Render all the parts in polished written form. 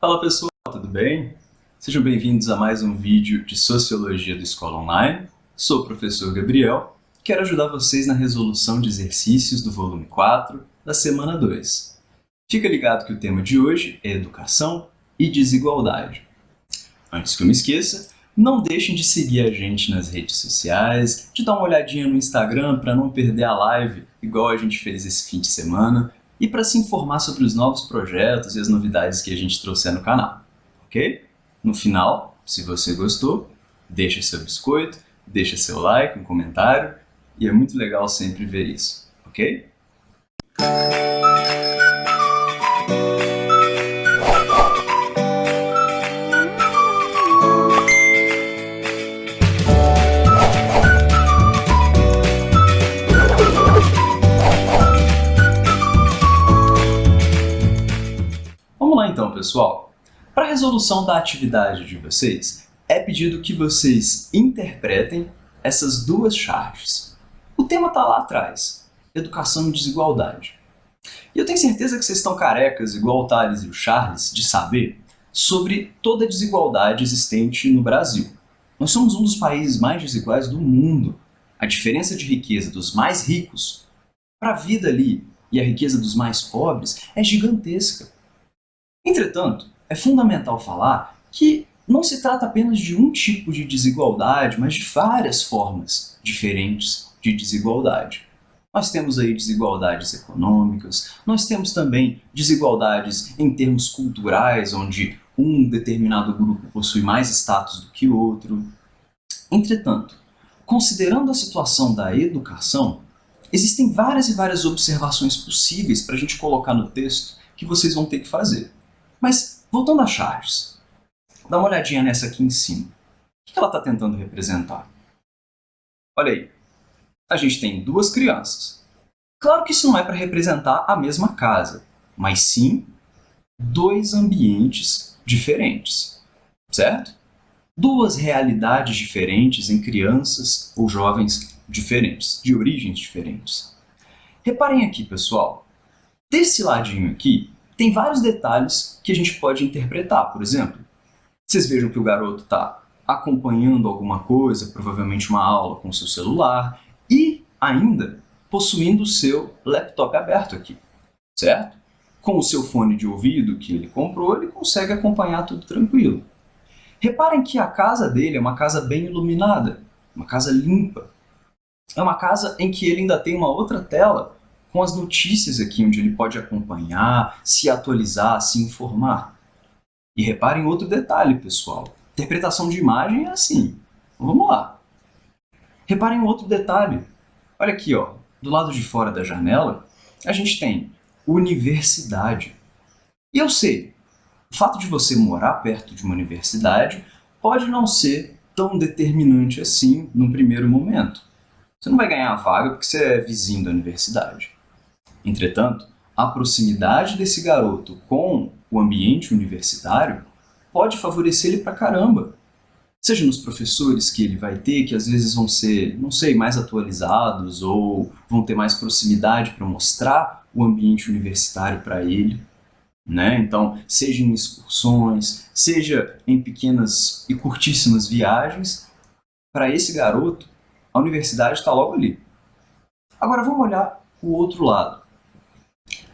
Fala pessoal, tudo bem? Sejam bem-vindos a mais um vídeo de Sociologia do Escola Online. Sou o professor Gabriel e quero ajudar vocês na resolução de exercícios do volume 4 da semana 2. Fica ligado que o tema de hoje é educação e desigualdade. Antes que eu me esqueça, não deixem de seguir a gente nas redes sociais, de dar uma olhadinha no Instagram para não perder a live igual a gente fez esse fim de semana, e para se informar sobre os novos projetos e as novidades que a gente trouxer no canal, ok? No final, se você gostou, deixa seu biscoito, deixa seu like, um comentário, e é muito legal sempre ver isso, ok? Vamos lá então, pessoal. Para a resolução da atividade de vocês, é pedido que vocês interpretem essas duas charges. O tema está lá atrás, educação e desigualdade. E eu tenho certeza que vocês estão carecas, igual o Thales e o Charles, de saber sobre toda a desigualdade existente no Brasil. Nós somos um dos países mais desiguais do mundo. A diferença de riqueza dos mais ricos para a vida ali e a riqueza dos mais pobres é gigantesca. Entretanto, é fundamental falar que não se trata apenas de um tipo de desigualdade, mas de várias formas diferentes de desigualdade. Nós temos aí desigualdades econômicas, nós temos também desigualdades em termos culturais, onde um determinado grupo possui mais status do que outro. Entretanto, considerando a situação da educação, existem várias e várias observações possíveis para a gente colocar no texto que vocês vão ter que fazer. Mas, voltando às charges, dá uma olhadinha nessa aqui em cima. O que ela está tentando representar? Olha aí, a gente tem duas crianças. Claro que isso não é para representar a mesma casa, mas sim dois ambientes diferentes, certo? Duas realidades diferentes em crianças ou jovens diferentes, de origens diferentes. Reparem aqui, pessoal, desse ladinho aqui, tem vários detalhes que a gente pode interpretar. Por exemplo, vocês vejam que o garoto está acompanhando alguma coisa, provavelmente uma aula com o seu celular, e ainda possuindo o seu laptop aberto aqui, certo? Com o seu fone de ouvido que ele comprou, ele consegue acompanhar tudo tranquilo. Reparem que a casa dele é uma casa bem iluminada, uma casa limpa. É uma casa em que ele ainda tem uma outra tela com as notícias aqui, onde ele pode acompanhar, se atualizar, se informar. E reparem outro detalhe, pessoal. Interpretação de imagem é assim. Vamos lá. Reparem outro detalhe. Olha aqui, ó, do lado de fora da janela, a gente tem universidade. E eu sei, o fato de você morar perto de uma universidade pode não ser tão determinante assim num primeiro momento. Você não vai ganhar a vaga porque você é vizinho da universidade. Entretanto, a proximidade desse garoto com o ambiente universitário pode favorecer ele pra caramba. Seja nos professores que ele vai ter, que às vezes vão ser, não sei, mais atualizados ou vão ter mais proximidade para mostrar o ambiente universitário para ele, né? Então, seja em excursões, seja em pequenas e curtíssimas viagens, para esse garoto, a universidade está logo ali. Agora vamos olhar o outro lado.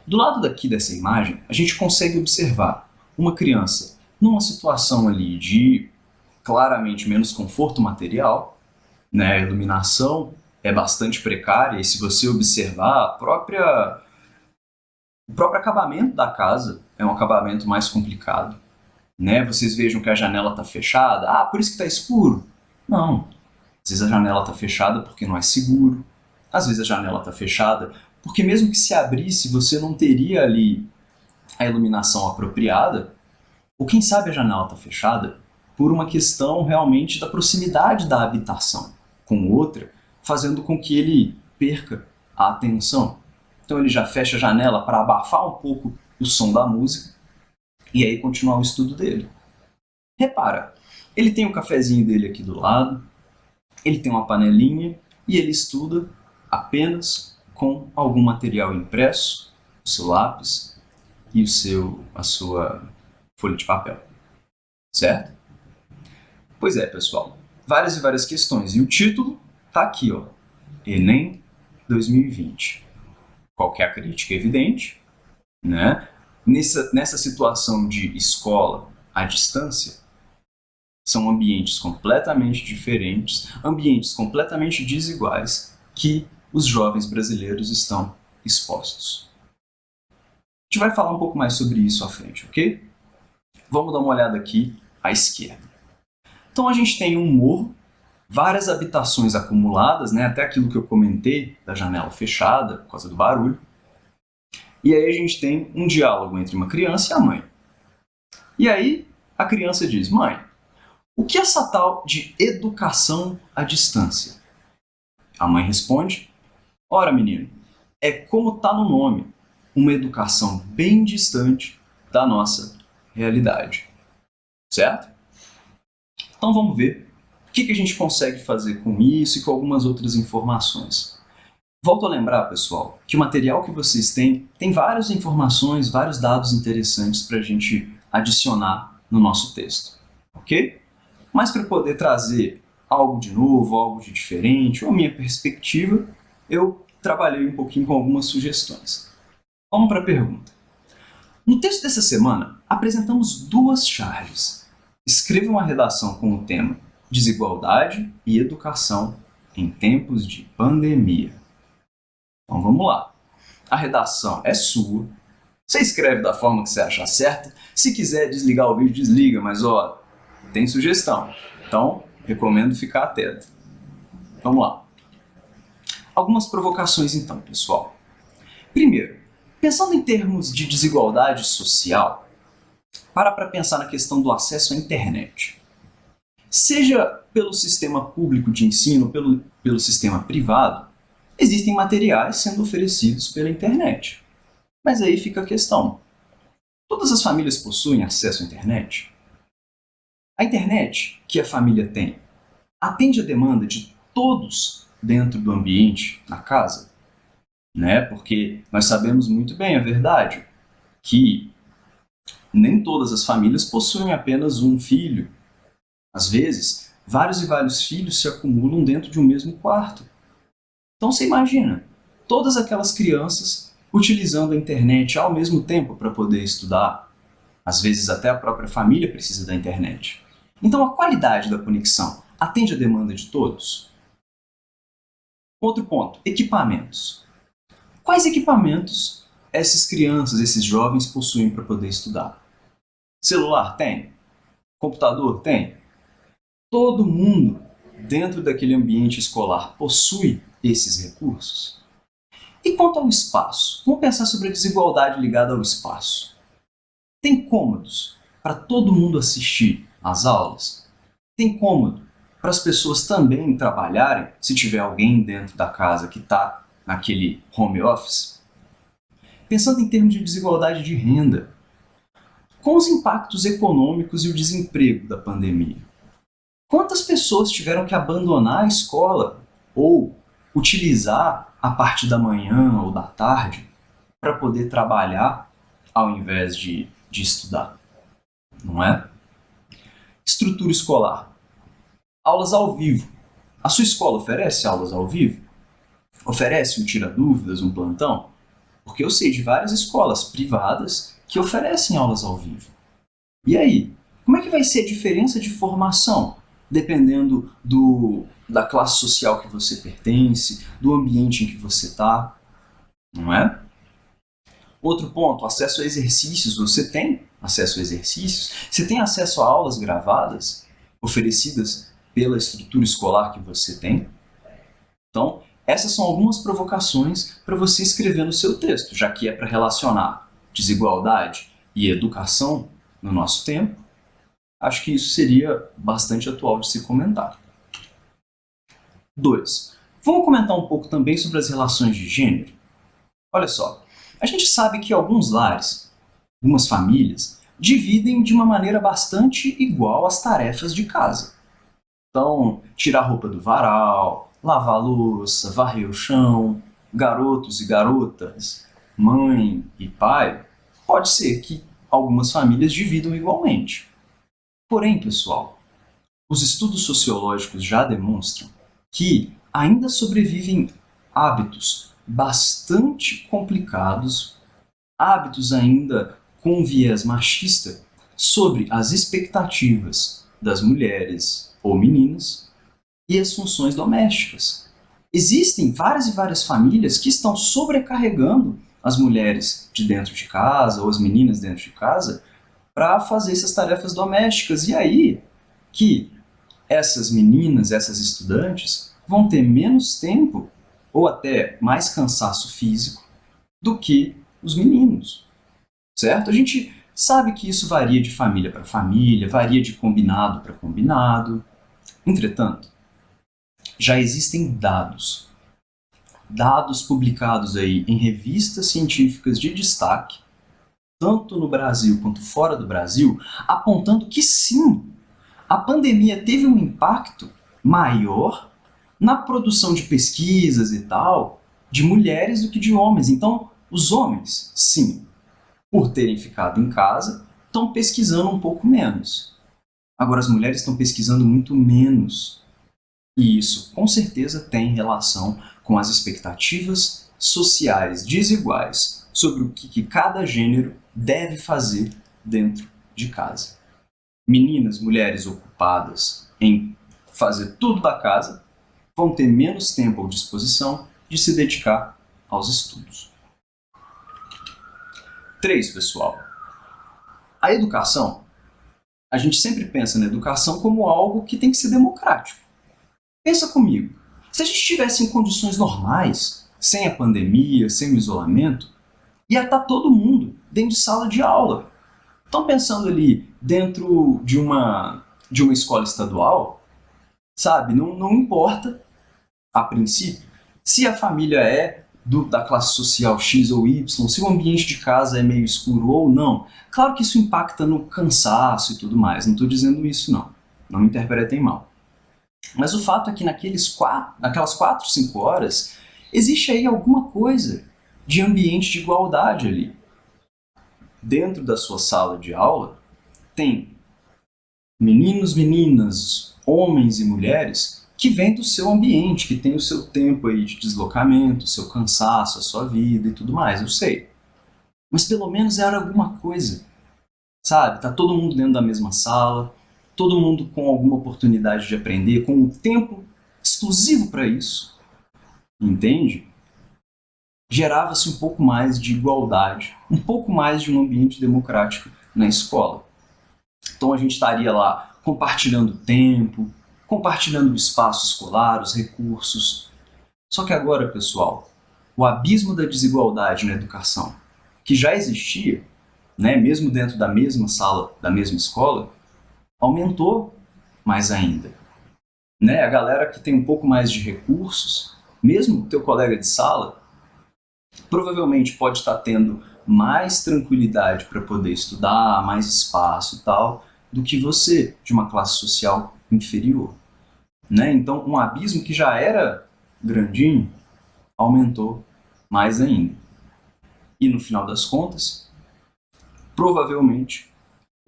Do lado daqui dessa imagem, a gente consegue observar uma criança numa situação ali de claramente menos conforto material, né? A iluminação é bastante precária e se você observar, o próprio acabamento da casa é um acabamento mais complicado, né? Vocês vejam que a janela está fechada, por isso que está escuro. Não, às vezes a janela está fechada porque não é seguro, às vezes a janela está fechada porque mesmo que se abrisse, você não teria ali a iluminação apropriada, ou quem sabe a janela está fechada por uma questão realmente da proximidade da habitação com outra, fazendo com que ele perca a atenção. Então ele já fecha a janela para abafar um pouco o som da música e aí continuar o estudo dele. Repara, ele tem o cafezinho dele aqui do lado, ele tem uma panelinha e ele estuda apenas com algum material impresso, o seu lápis e a sua folha de papel, certo? Pois é, pessoal, várias e várias questões. E o título tá aqui, ó, Enem 2020. Qual que é a crítica? Evidente, né? Nessa situação de escola à distância, são ambientes completamente diferentes, ambientes completamente desiguais que os jovens brasileiros estão expostos. A gente vai falar um pouco mais sobre isso à frente, ok? Vamos dar uma olhada aqui à esquerda. Então a gente tem um morro, várias habitações acumuladas, né, até aquilo que eu comentei da janela fechada por causa do barulho. E aí a gente tem um diálogo entre uma criança e a mãe. E aí a criança diz: mãe, o que é essa tal de educação à distância? A mãe responde: ora, menino, é como está no nome, uma educação bem distante da nossa realidade. Certo? Então vamos ver o que a gente consegue fazer com isso e com algumas outras informações. Volto a lembrar, pessoal, que o material que vocês têm tem várias informações, vários dados interessantes para a gente adicionar no nosso texto, ok? Mas para poder trazer algo de novo, algo de diferente, ou a minha perspectiva, eu trabalhei um pouquinho com algumas sugestões. Vamos para a pergunta. No texto dessa semana, apresentamos duas charges. Escreva uma redação com o tema Desigualdade e Educação em Tempos de Pandemia. Então vamos lá. A redação é sua. Você escreve da forma que você achar certa. Se quiser desligar o vídeo, desliga, mas ó, tem sugestão. Então, recomendo ficar atento. Vamos lá. Algumas provocações então, pessoal. Primeiro, pensando em termos de desigualdade social, para pensar na questão do acesso à internet. Seja pelo sistema público de ensino, pelo sistema privado, existem materiais sendo oferecidos pela internet. Mas aí fica a questão. Todas as famílias possuem acesso à internet? A internet que a família tem atende a demanda de todos dentro do ambiente, na casa? Né? Porque nós sabemos muito bem a verdade, que nem todas as famílias possuem apenas um filho. Às vezes, vários e vários filhos se acumulam dentro de um mesmo quarto. Então você imagina, todas aquelas crianças utilizando a internet ao mesmo tempo para poder estudar. Às vezes até a própria família precisa da internet. Então a qualidade da conexão atende a demanda de todos? Outro ponto, equipamentos. Quais equipamentos essas crianças, esses jovens possuem para poder estudar? Celular tem? Computador tem? Todo mundo dentro daquele ambiente escolar possui esses recursos? E quanto ao espaço? Vamos pensar sobre a desigualdade ligada ao espaço. Tem cômodos para todo mundo assistir às aulas? Tem cômodo para as pessoas também trabalharem, se tiver alguém dentro da casa que está naquele home office? Pensando em termos de desigualdade de renda, com os impactos econômicos e o desemprego da pandemia, quantas pessoas tiveram que abandonar a escola ou utilizar a parte da manhã ou da tarde para poder trabalhar ao invés de estudar? Não é? Estrutura escolar. Aulas ao vivo. A sua escola oferece aulas ao vivo? Oferece um tira-dúvidas, um plantão? Porque eu sei de várias escolas privadas que oferecem aulas ao vivo. E aí? Como é que vai ser a diferença de formação, dependendo da classe social que você pertence, do ambiente em que você está? Não é? Outro ponto, acesso a exercícios. Você tem acesso a exercícios? Você tem acesso a aulas gravadas, oferecidas pela estrutura escolar que você tem? Então, essas são algumas provocações para você escrever no seu texto, já que é para relacionar desigualdade e educação no nosso tempo. Acho que isso seria bastante atual de se comentar. 2. Vamos comentar um pouco também sobre as relações de gênero? Olha só, a gente sabe que alguns lares, algumas famílias, dividem de uma maneira bastante igual as tarefas de casa. Então, tirar a roupa do varal, lavar a louça, varrer o chão, garotos e garotas, mãe e pai, pode ser que algumas famílias dividam igualmente. Porém, pessoal, os estudos sociológicos já demonstram que ainda sobrevivem hábitos bastante complicados, hábitos ainda com viés machista, sobre as expectativas das mulheres ou meninas e as funções domésticas. Existem várias e várias famílias que estão sobrecarregando as mulheres de dentro de casa ou as meninas dentro de casa para fazer essas tarefas domésticas. E aí que essas meninas, essas estudantes, vão ter menos tempo ou até mais cansaço físico do que os meninos, certo? A gente sabe que isso varia de família para família, varia de combinado para combinado. Entretanto, já existem dados publicados aí em revistas científicas de destaque, tanto no Brasil quanto fora do Brasil, apontando que sim, a pandemia teve um impacto maior na produção de pesquisas e tal, de mulheres do que de homens. Então, os homens, sim, por terem ficado em casa, estão pesquisando um pouco menos. Agora, as mulheres estão pesquisando muito menos. E isso, com certeza, tem relação com as expectativas sociais desiguais sobre o que cada gênero deve fazer dentro de casa. Meninas, mulheres ocupadas em fazer tudo da casa vão ter menos tempo à disposição de se dedicar aos estudos. 3, pessoal. A educação, a gente sempre pensa na educação como algo que tem que ser democrático. Pensa comigo, se a gente estivesse em condições normais, sem a pandemia, sem o isolamento, ia estar todo mundo dentro de sala de aula. Estão pensando ali dentro de uma escola estadual, sabe? Não importa, a princípio, se a família é da classe social X ou Y, se o ambiente de casa é meio escuro ou não. Claro que isso impacta no cansaço e tudo mais, não estou dizendo isso não me interpretem mal. Mas o fato é que naquelas 4, 5 horas, existe aí alguma coisa de ambiente de igualdade ali. Dentro da sua sala de aula, tem meninos, meninas, homens e mulheres que vêm do seu ambiente, que tem o seu tempo aí de deslocamento, o seu cansaço, a sua vida e tudo mais, eu sei. Mas pelo menos era alguma coisa, sabe? Tá todo mundo dentro da mesma sala, todo mundo com alguma oportunidade de aprender, com um tempo exclusivo para isso, entende? Gerava-se um pouco mais de igualdade, um pouco mais de um ambiente democrático na escola. Então a gente estaria lá compartilhando tempo, compartilhando o espaço escolar, os recursos. Só que agora, pessoal, o abismo da desigualdade na educação, que já existia, né, mesmo dentro da mesma sala, da mesma escola, aumentou mais ainda. Né? A galera que tem um pouco mais de recursos, mesmo o teu colega de sala, provavelmente pode estar tendo mais tranquilidade para poder estudar, mais espaço e tal, do que você, de uma classe social inferior. Né? Então, um abismo que já era grandinho, aumentou mais ainda. E no final das contas, provavelmente,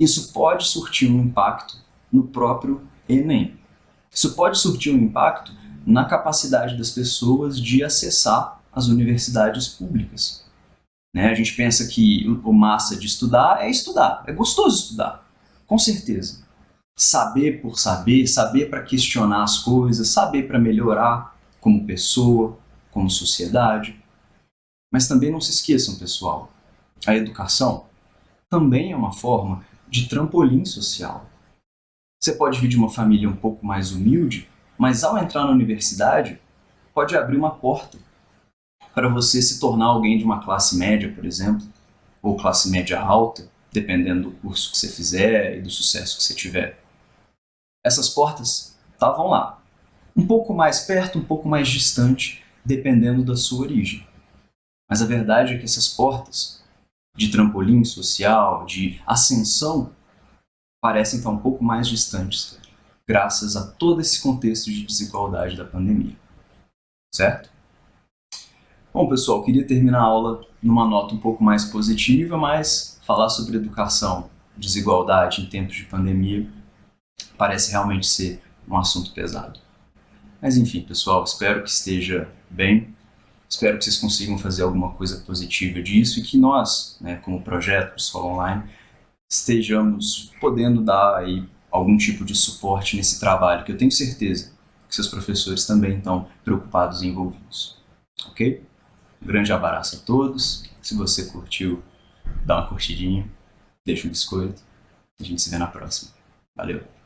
isso pode surtir um impacto no próprio Enem. Isso pode surtir um impacto na capacidade das pessoas de acessar as universidades públicas. Né? A gente pensa que o massa de estudar, é gostoso estudar, com certeza. Saber por saber para questionar as coisas, saber para melhorar como pessoa, como sociedade. Mas também não se esqueçam, pessoal, a educação também é uma forma de trampolim social. Você pode vir de uma família um pouco mais humilde, mas ao entrar na universidade, pode abrir uma porta para você se tornar alguém de uma classe média, por exemplo, ou classe média alta, dependendo do curso que você fizer e do sucesso que você tiver. Essas portas estavam lá, um pouco mais perto, um pouco mais distante, dependendo da sua origem. Mas a verdade é que essas portas de trampolim social, de ascensão, parecem estar um pouco mais distantes, graças a todo esse contexto de desigualdade da pandemia. Certo? Bom, pessoal, queria terminar a aula numa nota um pouco mais positiva, mas falar sobre educação, desigualdade em tempos de pandemia, parece realmente ser um assunto pesado. Mas enfim, pessoal, espero que esteja bem, espero que vocês consigam fazer alguma coisa positiva disso e que nós, né, como projeto Escola Online, estejamos podendo dar aí algum tipo de suporte nesse trabalho, que eu tenho certeza que seus professores também estão preocupados e envolvidos. Ok? Um grande abraço a todos. Se você curtiu, dá uma curtidinha, deixa um biscoito. A gente se vê na próxima. Valeu!